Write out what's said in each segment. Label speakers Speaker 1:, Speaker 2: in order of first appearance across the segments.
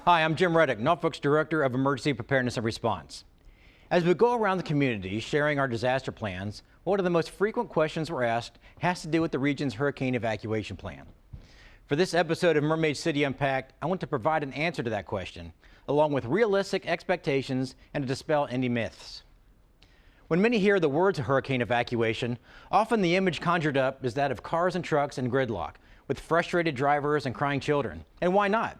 Speaker 1: Hi, I'm Jim Reddick, Norfolk's Director of Emergency Preparedness and Response. As we go around the community sharing our disaster plans, one of the most frequent questions we're asked has to do with the region's hurricane evacuation plan. For this episode of Mermaid City Unpacked, I want to provide an answer to that question, along with realistic expectations and to dispel any myths. When many hear the words hurricane evacuation, often the image conjured up is that of cars and trucks in gridlock, with frustrated drivers and crying children. And why not?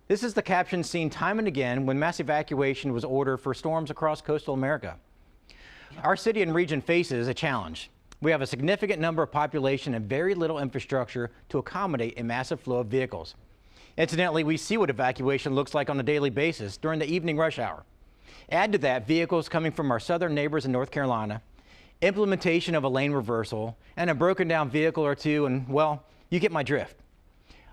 Speaker 1: This is the caption seen time and again when mass evacuation was ordered for storms across coastal America. Our city and region faces a challenge. We have a significant number of population and very little infrastructure to accommodate a massive flow of vehicles. Incidentally, we see what evacuation looks like on a daily basis during the evening rush hour. Add to that vehicles coming from our southern neighbors in North Carolina, implementation of a lane reversal, and a broken down vehicle or two, and well, you get my drift.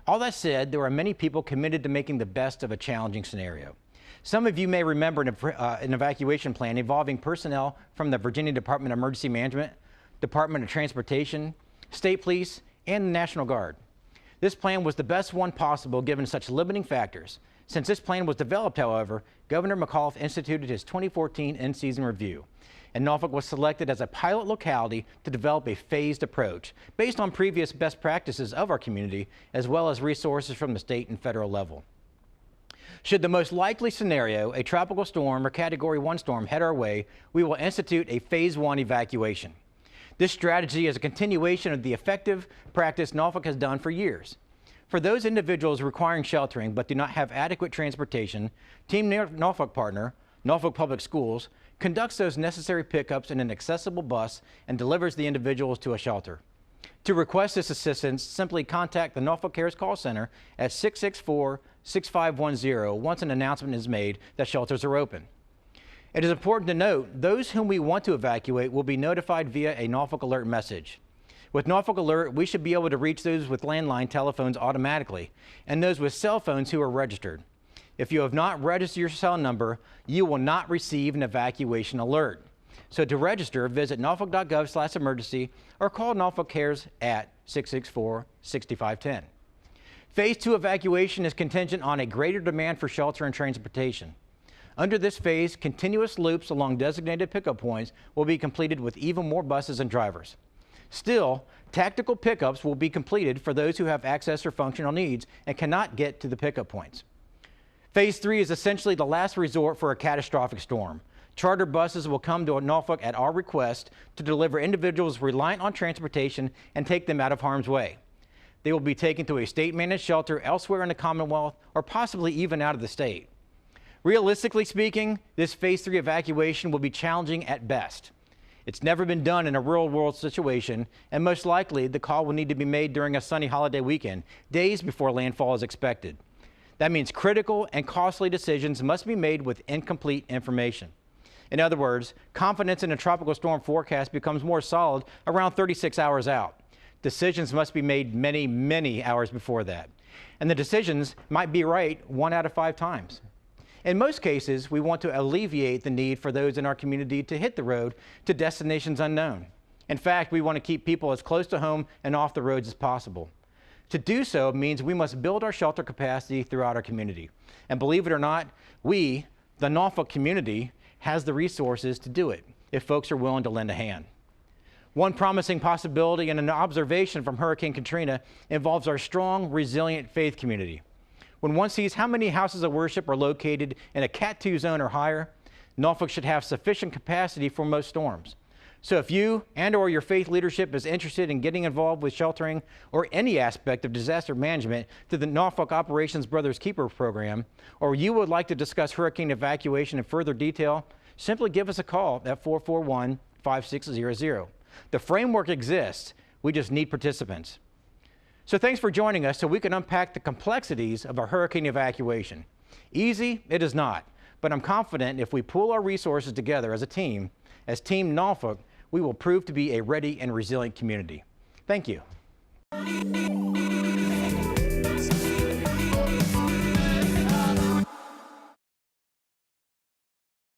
Speaker 1: All that said, there are many people committed to making the best of a challenging scenario. Some of you may remember an evacuation plan involving personnel from the Virginia Department of Emergency Management, Department of Transportation, State Police, and the National Guard. This plan was the best one possible given such limiting factors. Since this plan was developed, however, Governor McAuliffe instituted his 2014 in-season review, and Norfolk was selected as a pilot locality to develop a phased approach based on previous best practices of our community, as well as resources from the state and federal level. Should the most likely scenario, a tropical storm or Category 1 storm, head our way, we will institute a Phase 1 evacuation. This strategy is a continuation of the effective practice Norfolk has done for years. For those individuals requiring sheltering but do not have adequate transportation, Team Norfolk partner, Norfolk Public Schools, conducts those necessary pickups in an accessible bus and delivers the individuals to a shelter. To request this assistance, simply contact the Norfolk Cares Call Center at 664-6510 once an announcement is made that shelters are open. It is important to note, those whom we want to evacuate will be notified via a Norfolk Alert message. With Norfolk Alert, we should be able to reach those with landline telephones automatically and those with cell phones who are registered. If you have not registered your cell number, you will not receive an evacuation alert. So to register, visit norfolk.gov/emergency or call Norfolk Cares at 664-6510. Phase 2 evacuation is contingent on a greater demand for shelter and transportation. Under this phase, continuous loops along designated pickup points will be completed with even more buses and drivers. Still, tactical pickups will be completed for those who have access or functional needs and cannot get to the pickup points. Phase 3 is essentially the last resort for a catastrophic storm. Charter buses will come to Norfolk at our request to deliver individuals reliant on transportation and take them out of harm's way. They will be taken to a state-managed shelter elsewhere in the Commonwealth or possibly even out of the state. Realistically speaking, this Phase 3 evacuation will be challenging at best. It's never been done in a real-world situation, and most likely the call will need to be made during a sunny holiday weekend, days before landfall is expected. That means critical and costly decisions must be made with incomplete information. In other words, confidence in a tropical storm forecast becomes more solid around 36 hours out. Decisions must be made many, many hours before that. And the decisions might be right 1 out of 5 times. In most cases, we want to alleviate the need for those in our community to hit the road to destinations unknown. In fact, we want to keep people as close to home and off the roads as possible. To do so means we must build our shelter capacity throughout our community. And believe it or not, we, the Norfolk community, has the resources to do it if folks are willing to lend a hand. One promising possibility and an observation from Hurricane Katrina involves our strong, resilient faith community. When one sees how many houses of worship are located in a Cat 2 zone or higher, Norfolk should have sufficient capacity for most storms. So if you and/or your faith leadership is interested in getting involved with sheltering or any aspect of disaster management through the Norfolk Operations Brothers Keeper program, or you would like to discuss hurricane evacuation in further detail, simply give us a call at 441-5600. The framework exists. We just need participants. So thanks for joining us so we can unpack the complexities of our hurricane evacuation. Easy, it is not, but I'm confident if we pool our resources together as a team, as Team Norfolk, we will prove to be a ready and resilient community. Thank you.